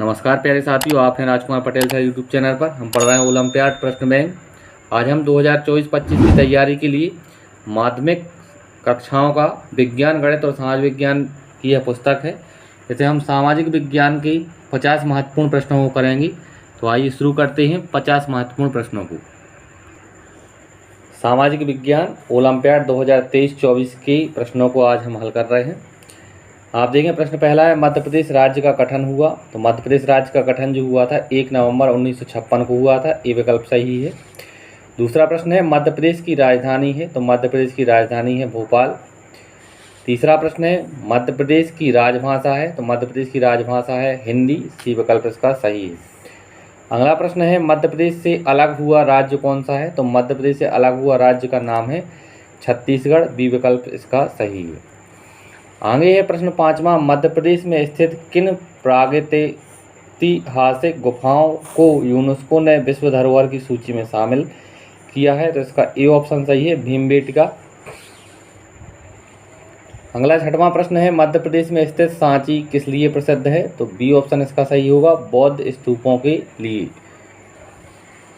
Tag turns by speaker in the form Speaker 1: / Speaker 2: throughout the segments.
Speaker 1: नमस्कार प्यारे साथियों, आप हैं Rajkumar Patel sir YouTube channel पर। हम पढ़ रहे हैं ओलंपियाड प्रश्न बैंक। आज हम 2024-25 की तैयारी के लिए माध्यमिक कक्षाओं का विज्ञान, गणित और समाज विज्ञान की यह पुस्तक है। जैसे हम सामाजिक विज्ञान की 50 महत्वपूर्ण प्रश्नों को करेंगे। तो आइए शुरू करते हैं 50 महत्वपूर्ण प्रश्नों को। सामाजिक विज्ञान ओलंपियाड 2023-24 के प्रश्नों को आज हम हल कर रहे हैं। आप देखें, प्रश्न पहला है, मध्य प्रदेश राज्य का गठन हुआ। तो मध्य प्रदेश राज्य का गठन जो हुआ था 1 नवंबर 1956 को हुआ था। ये विकल्प सही है। दूसरा प्रश्न है, मध्य प्रदेश की राजधानी है। तो मध्य प्रदेश की राजधानी है भोपाल। तीसरा प्रश्न है, मध्य प्रदेश की राजभाषा है। तो मध्य प्रदेश की राजभाषा है हिंदी। सी विकल्प इसका सही है। अगला प्रश्न है, मध्य प्रदेश से अलग हुआ राज्य कौन सा है। तो मध्य प्रदेश से अलग हुआ राज्य का नाम है छत्तीसगढ़। बी विकल्प इसका सही है। आगे है प्रश्न पाँचवा, मध्य प्रदेश में स्थित किन प्रागैतिहासिक गुफाओं को यूनेस्को ने विश्व धरोहर की सूची में शामिल किया है। तो इसका ए ऑप्शन सही है, भीमबेटका। अगला छठवां प्रश्न है, मध्य प्रदेश में स्थित सांची किस लिए प्रसिद्ध है। तो बी ऑप्शन इसका सही होगा, बौद्ध स्तूपों के लिए।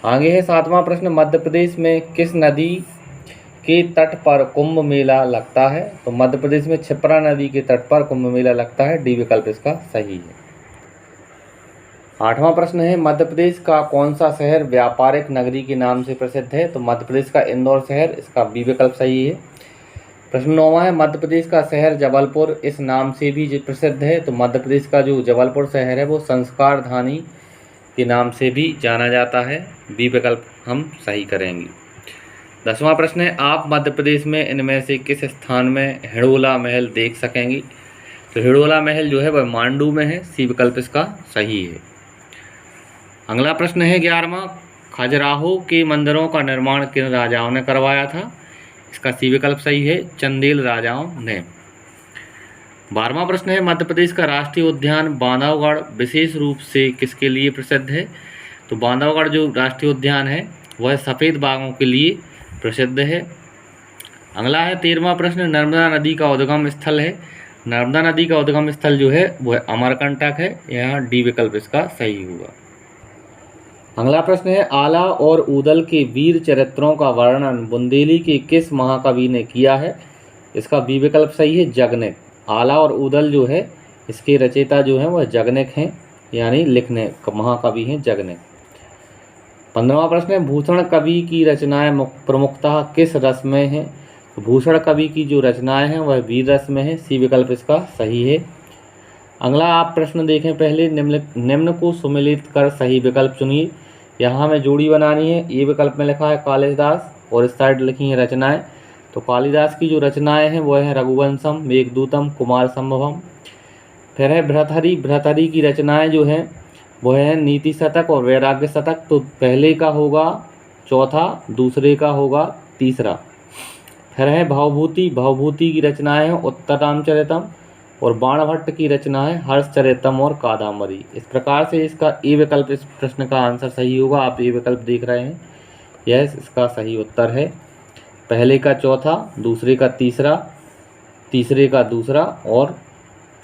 Speaker 1: आगे है सातवां प्रश्न, मध्य प्रदेश में किस नदी के तट पर कुंभ मेला लगता है। तो मध्य प्रदेश में क्षिप्रा नदी के तट पर कुंभ मेला लगता है। डी विकल्प इसका सही है। आठवां प्रश्न है, मध्य प्रदेश का कौन सा शहर व्यापारिक नगरी के नाम से प्रसिद्ध है। तो मध्य प्रदेश का इंदौर शहर। इसका बी विकल्प सही है। प्रश्न नौवां है, मध्य प्रदेश का शहर जबलपुर इस नाम से भी प्रसिद्ध है। तो मध्य प्रदेश का जो जबलपुर शहर है वो संस्कार धानी के नाम से भी जाना जाता है। बी विकल्प हम सही करेंगे। 10वां प्रश्न है, आप मध्य प्रदेश में इनमें से किस स्थान में हिडोला महल देख सकेंगे। तो हिडोला महल जो है वह मांडू में है। सी विकल्प इसका सही है। अगला प्रश्न है 11वां, खजुराहो के मंदिरों का निर्माण किन राजाओं ने करवाया था। इसका सी विकल्प सही है, चंदेल राजाओं ने। 12वां प्रश्न है, मध्य प्रदेश का राष्ट्रीय उद्यान बांधवगढ़ विशेष रूप से किसके लिए प्रसिद्ध है। तो बांधवगढ़ जो राष्ट्रीय उद्यान है वह सफ़ेद बाघों के लिए प्रसिद्ध है। अगला है 13वां प्रश्न, नर्मदा नदी का उद्गम स्थल है। नर्मदा नदी का उद्गम स्थल जो है वह अमरकंटक है। यहाँ डी विकल्प इसका सही होगा। अगला प्रश्न है, आला और ऊदल के वीर चरित्रों का वर्णन बुंदेली के किस महाकवि ने किया है। इसका बी विकल्प सही है, जगनेक। आला और ऊदल जो है इसके रचयिता जो है वह जगनेक हैं, यानी लिखने महाकवि हैं जगनेक। 15वां प्रश्न है, भूषण कवि की रचनाएं प्रमुखतः किस रस में हैं। तो भूषण कवि की जो रचनाएं हैं वह वीर रस में है। सी विकल्प इसका सही है। अगला आप प्रश्न देखें, पहले निम्न को सुमेलित कर सही विकल्प चुनिए। यहाँ हमें जोड़ी बनानी है। ये विकल्प में लिखा है कालिदास और इस साइड लिखी है रचनाएं। तो कालिदास की जो रचनाएं हैं वह है रघुवंशम, मेघदूतम, कुमार संभवम। फिर है भर्तृहरि। भर्तृहरि की रचनाएं जो हैं वह है नीति शतक और वैराग्य शतक। तो पहले का होगा चौथा, दूसरे का होगा तीसरा। फिर है भावभूति। भावभूति की रचनाएं हैं उत्तर रामचरितम और बाणभट्ट की रचना है हर्षचरितम और कादम्बरी। इस प्रकार से इसका ए विकल्प इस प्रश्न का आंसर सही होगा। आप ए विकल्प देख रहे हैं, यह इसका सही उत्तर है। पहले का चौथा, दूसरे का तीसरा, तीसरे का दूसरा और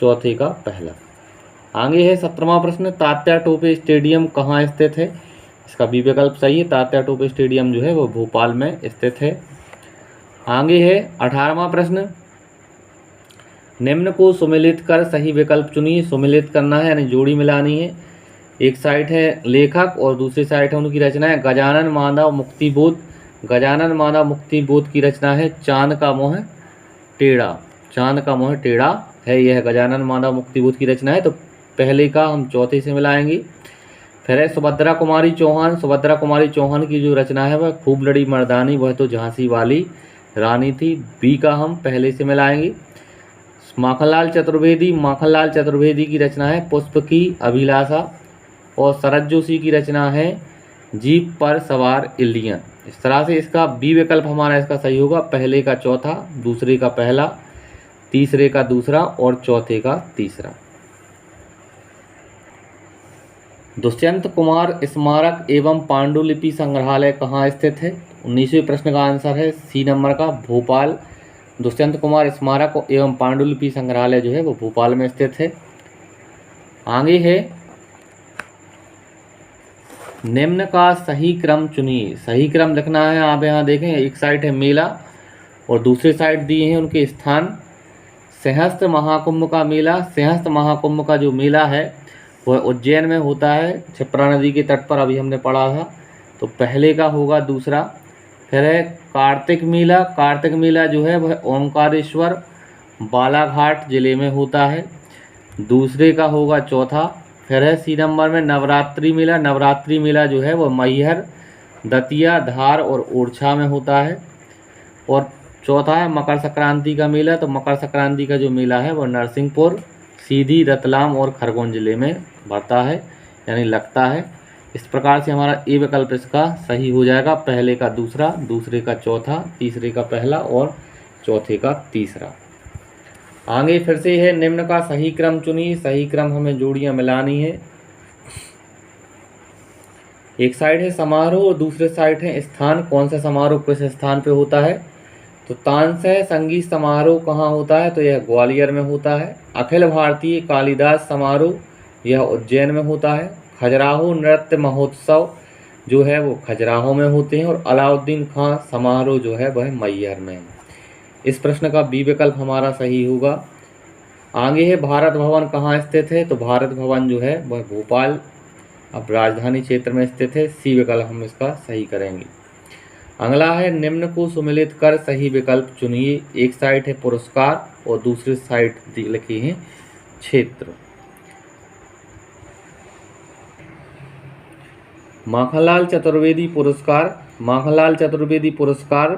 Speaker 1: चौथे का पहला। आगे है 17वां प्रश्न, तात्या टोपे स्टेडियम कहाँ स्थित है। इसका बी विकल्प सही है, तात्या टोपे स्टेडियम जो है वो भोपाल में स्थित है। आगे है 18वां प्रश्न, निम्न को सुमेलित कर सही विकल्प चुनिए। सुमेलित करना है यानी जोड़ी मिलानी है। एक साइड है लेखक और दूसरी साइड है उनकी रचना है गजानन माधव मुक्तिबोध। गजानन माधव मुक्तिबोध की रचना है चांद का मोह टेढ़ा। चांद का मोह टेढ़ा है, यह गजानन माधव मुक्तिबोध की रचना है। तो पहले का हम चौथे से मिलाएंगे। फिर है सुभद्रा कुमारी चौहान। सुभद्रा कुमारी चौहान की जो रचना है वह खूब लड़ी मर्दानी, वह तो झांसी वाली रानी थी। बी का हम पहले से मिलाएंगे। माखनलाल चतुर्वेदी। माखनलाल चतुर्वेदी की रचना है पुष्प की अभिलाषा और शरद जोशी की रचना है जीप पर सवार इल्लियाँ। इस तरह से इसका बी विकल्प हमारा इसका सही होगा। पहले का चौथा, दूसरे का पहला, तीसरे का दूसरा और चौथे का तीसरा। दुष्यंत कुमार स्मारक एवं पांडुलिपि संग्रहालय कहाँ स्थित है। 19वें प्रश्न का आंसर है सी नंबर का, भोपाल। दुष्यंत कुमार स्मारक एवं पांडुलिपि संग्रहालय जो है वो भोपाल में स्थित है। आगे है निम्न का सही क्रम चुनिए। सही क्रम लिखना है। आप यहाँ देखें, एक साइड है मेला और दूसरी साइड दिए हैं उनके स्थान। सिंहस्थ महाकुंभ का मेला, सिंहस्थ महाकुंभ का जो मेला है वह उज्जैन में होता है, क्षिप्रा नदी के तट पर, अभी हमने पढ़ा था। तो पहले का होगा दूसरा। फिर है कार्तिक मेला। कार्तिक मेला जो है वह ओंकारेश्वर बालाघाट जिले में होता है, दूसरे का होगा चौथा। फिर है सी नंबर में नवरात्रि मेला। नवरात्रि मेला जो है वह मैहर, दतिया, धार और ओरछा में होता है। और चौथा है मकर संक्रांति का मेला। तो मकर संक्रांति का जो मेला है वह नरसिंहपुर, सीधी, रतलाम और खरगोन जिले में बढ़ता है, यानी लगता है। इस प्रकार से हमारा ए विकल्प इसका सही हो जाएगा। पहले का दूसरा, दूसरे का चौथा, तीसरे का पहला और चौथे का तीसरा। आगे फिर से है, निम्न का सही क्रम चुनिए। सही क्रम हमें जोड़ियां मिलानी है। एक साइड है समारोह और दूसरे साइड है स्थान। कौन सा समारोह किस स्थान पे होता है? तो तानसेन संगीत समारोह कहाँ होता है? तो यह ग्वालियर में होता है। अखिल भारतीय कालिदास समारोह यह उज्जैन में होता है। खजुराहो नृत्य महोत्सव जो है वो खजुराहो में होते हैं। और अलाउद्दीन खां समारोह जो है वह मैहर में है। इस प्रश्न का बी विकल्प हमारा सही होगा। आगे है भारत भवन कहाँ स्थित है? तो भारत भवन जो है वह भोपाल, अब राजधानी क्षेत्र में स्थित है। सी विकल्प हम इसका सही करेंगे। अगला है, निम्न को सुमेलित कर सही विकल्प चुनिए। एक साइड है पुरस्कार और दूसरी साइड लिखी है क्षेत्र। माखनलाल चतुर्वेदी पुरस्कार, माखनलाल चतुर्वेदी पुरस्कार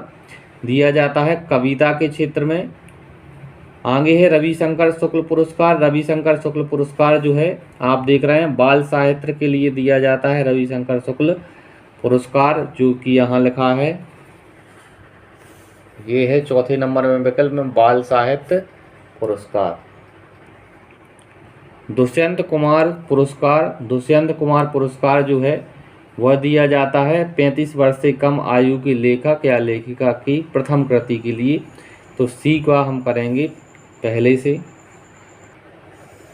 Speaker 1: दिया जाता है कविता के क्षेत्र में। आगे है रविशंकर शुक्ल पुरस्कार। रविशंकर शुक्ल पुरस्कार जो है आप देख रहे हैं बाल साहित्य के लिए दिया जाता है रविशंकर शुक्ल पुरस्कार, जो कि यहाँ लिखा है, ये है चौथे नंबर में विकल्प में बाल साहित्य पुरस्कार। दुष्यंत कुमार पुरस्कार, दुष्यंत कुमार पुरस्कार जो है वह दिया जाता है 35 वर्ष से कम आयु के लेखक या लेखिका की प्रथम कृति के लिए। तो सी का हम करेंगे पहले से।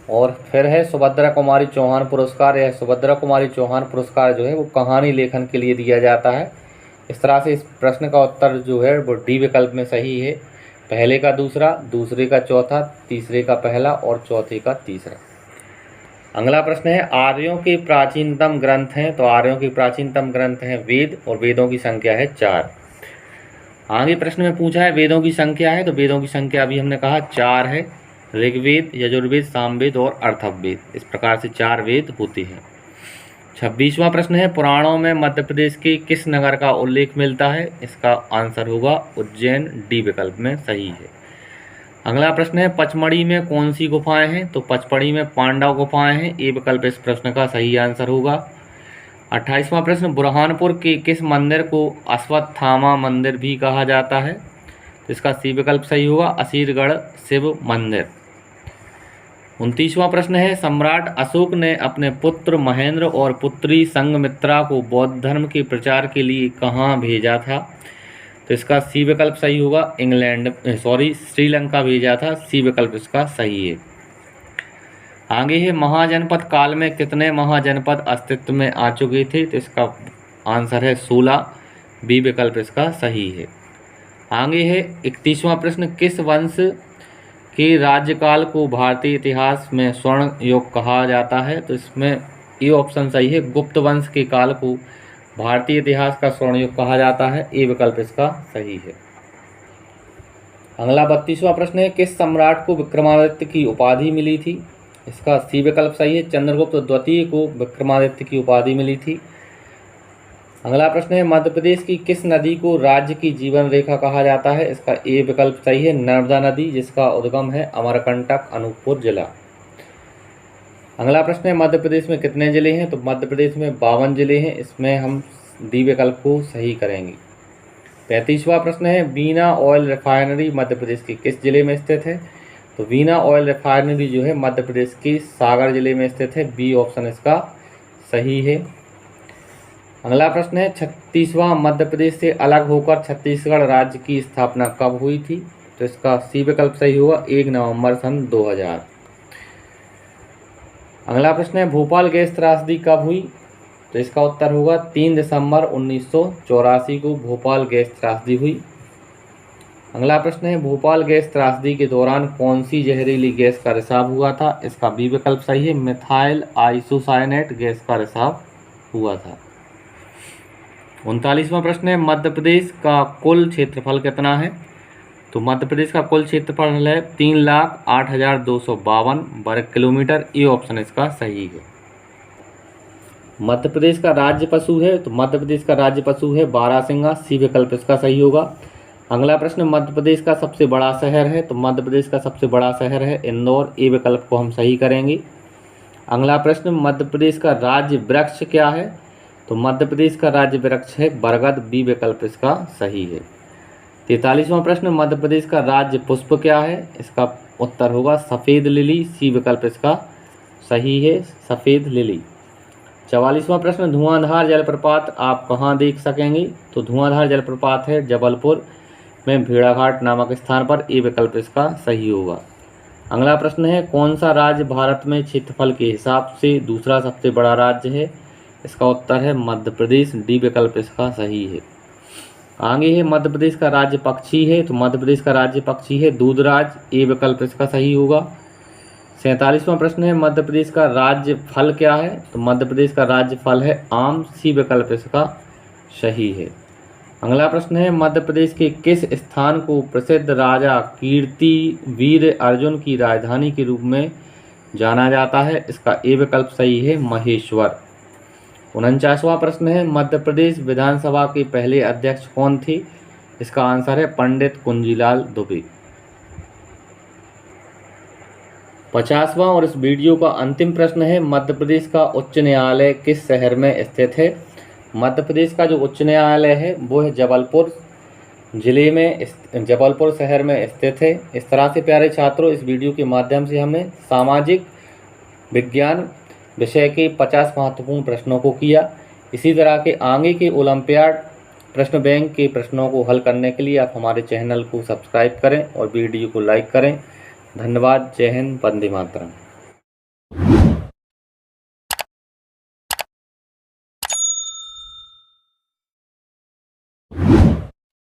Speaker 1: और फिर है सुभद्रा कुमारी चौहान पुरस्कार। यह सुभद्रा कुमारी चौहान पुरस्कार जो है वो कहानी लेखन के लिए दिया जाता है। इस तरह से इस प्रश्न का उत्तर जो है वो डी विकल्प में सही है। पहले का दूसरा, दूसरे का चौथा, तीसरे का पहला और चौथे का तीसरा। अगला प्रश्न है, आर्यों के प्राचीनतम ग्रंथ हैं। तो आर्यों के प्राचीनतम ग्रंथ हैं वेद और वेदों की संख्या है 4। आगे प्रश्न में पूछा है वेदों की संख्या है। तो वेदों की संख्या अभी हमने कहा 4 है। ऋग्वेद, यजुर्वेद, सामवेद और अर्थववेद, इस प्रकार से 4 वेद होते हैं। 26वां प्रश्न है, पुराणों में मध्य प्रदेश के किस नगर का उल्लेख मिलता है? इसका आंसर होगा उज्जैन। डी विकल्प में सही है। अगला प्रश्न है, पचमढ़ी में कौन सी गुफाएं हैं? तो पचमढ़ी में पांडव गुफाएं हैं। ए विकल्प इस प्रश्न का सही आंसर होगा। 28वां प्रश्न, बुरहानपुर के किस मंदिर को अश्वत्थामा मंदिर भी कहा जाता है? तो इसका सी विकल्प सही होगा, असीरगढ़ शिव मंदिर। 29वां प्रश्न है, सम्राट अशोक ने अपने पुत्र महेंद्र और पुत्री संघमित्रा को बौद्ध धर्म के प्रचार के लिए कहाँ भेजा था? तो इसका सी विकल्प सही होगा, श्रीलंका भेजा था। सी विकल्प इसका सही है। आगे है, महाजनपद काल में कितने महाजनपद अस्तित्व में आ चुके थे? तो इसका आंसर है 16। बी विकल्प इसका सही है। आगे है 31वां प्रश्न, किस वंश के राज्यकाल को भारतीय इतिहास में स्वर्ण युग कहा जाता है? तो इसमें ए ऑप्शन सही है, गुप्त वंश के काल को भारतीय इतिहास का स्वर्ण युग कहा जाता है। ए विकल्प इसका सही है। अगला 32वां प्रश्न है, किस सम्राट को विक्रमादित्य की उपाधि मिली थी? इसका सी विकल्प सही है, चंद्रगुप्त द्वितीय को विक्रमादित्य की उपाधि मिली थी। अगला प्रश्न है, मध्य प्रदेश की किस नदी को राज्य की जीवन रेखा कहा जाता है? इसका ए विकल्प सही है, नर्मदा नदी, जिसका उद्गम है अमरकंटक, अनूपपुर जिला। अगला प्रश्न है, मध्य प्रदेश में कितने जिले हैं? तो मध्य प्रदेश में 52 जिले हैं। इसमें हम डी विकल्प को सही करेंगे। 35वां प्रश्न है, बीना ऑयल रिफाइनरी मध्य प्रदेश के किस जिले में स्थित है? तो बीना ऑयल रिफाइनरी जो है मध्य प्रदेश की सागर जिले में स्थित है। बी ऑप्शन इसका सही है। अगला प्रश्न है, 36वां मध्य प्रदेश से अलग होकर छत्तीसगढ़ राज्य की स्थापना कब हुई थी? तो इसका सी विकल्प सही होगा, 1 नवंबर सन 2000। अगला प्रश्न है, भोपाल गैस त्रासदी कब हुई? तो इसका उत्तर होगा 3 दिसंबर 1984 को भोपाल गैस त्रासदी हुई। अगला प्रश्न है, भोपाल गैस त्रासदी के दौरान कौन सी जहरीली गैस का रिसाव हुआ था? इसका बी विकल्प सही है, मिथाइल आइसोसाइनेट गैस का रिसाव हुआ था। 39वां प्रश्न है, मध्य प्रदेश का कुल क्षेत्रफल कितना है? तो मध्य प्रदेश का कुल क्षेत्रफल है 3,08,252 वर्ग किलोमीटर। ये ऑप्शन इसका सही है। मध्य प्रदेश का राज्य पशु है, तो मध्य प्रदेश का राज्य पशु है बारहसिंगा। सी विकल्प इसका सही होगा। अगला प्रश्न, मध्य प्रदेश का सबसे बड़ा शहर है, तो मध्य प्रदेश का सबसे बड़ा शहर है इंदौर। ए विकल्प को हम सही करेंगे। अगला प्रश्न, मध्य प्रदेश का राज्य वृक्ष क्या है? तो मध्य प्रदेश का राज्य वृक्ष है बरगद। बी विकल्प इसका सही है। 43वां प्रश्न, मध्य प्रदेश का राज्य पुष्प क्या है? इसका उत्तर होगा सफ़ेद लिली। सी विकल्प इसका सही है, सफ़ेद लिली। 44वां प्रश्न, धुआंधार जलप्रपात आप कहाँ देख सकेंगे? तो धुआंधार जलप्रपात है जबलपुर में भेड़ाघाट नामक स्थान पर। ए विकल्प इसका सही होगा। अगला प्रश्न है, कौन सा राज्य भारत में क्षेत्रफल के हिसाब से दूसरा सबसे बड़ा राज्य है? इसका उत्तर है मध्य प्रदेश। डी विकल्प इसका सही है। आगे है, मध्य प्रदेश का राज्य पक्षी है, तो मध्य प्रदेश का राज्य पक्षी है दूधराज। ए विकल्प इसका सही होगा। 47वां प्रश्न है, मध्य प्रदेश का राज्य फल क्या है? तो मध्य प्रदेश का राज्य फल है आम। सी विकल्प इसका सही है। अगला प्रश्न है, मध्य प्रदेश के किस स्थान को प्रसिद्ध राजा कीर्ति वीर अर्जुन की राजधानी के रूप में जाना जाता है? इसका ए विकल्प सही है, महेश्वर। 49वां प्रश्न है, मध्य प्रदेश विधानसभा के पहले अध्यक्ष कौन थे? इसका आंसर है पंडित कुंजीलाल दुबे। 50वां और इस वीडियो का अंतिम प्रश्न है, मध्य प्रदेश का उच्च न्यायालय किस शहर में स्थित है? मध्य प्रदेश का जो उच्च न्यायालय है वो है जबलपुर जिले में, जबलपुर शहर में स्थित है। इस तरह से प्यारे छात्रों, इस वीडियो के माध्यम से हमने सामाजिक विज्ञान विषय के 50 महत्वपूर्ण प्रश्नों को किया। इसी तरह के आगे के ओलंपियाड प्रश्न बैंक के प्रश्नों को हल करने के लिए आप हमारे चैनल को सब्सक्राइब करें और वीडियो को लाइक करें। धन्यवाद। जय हिंद, वंदे मातरम।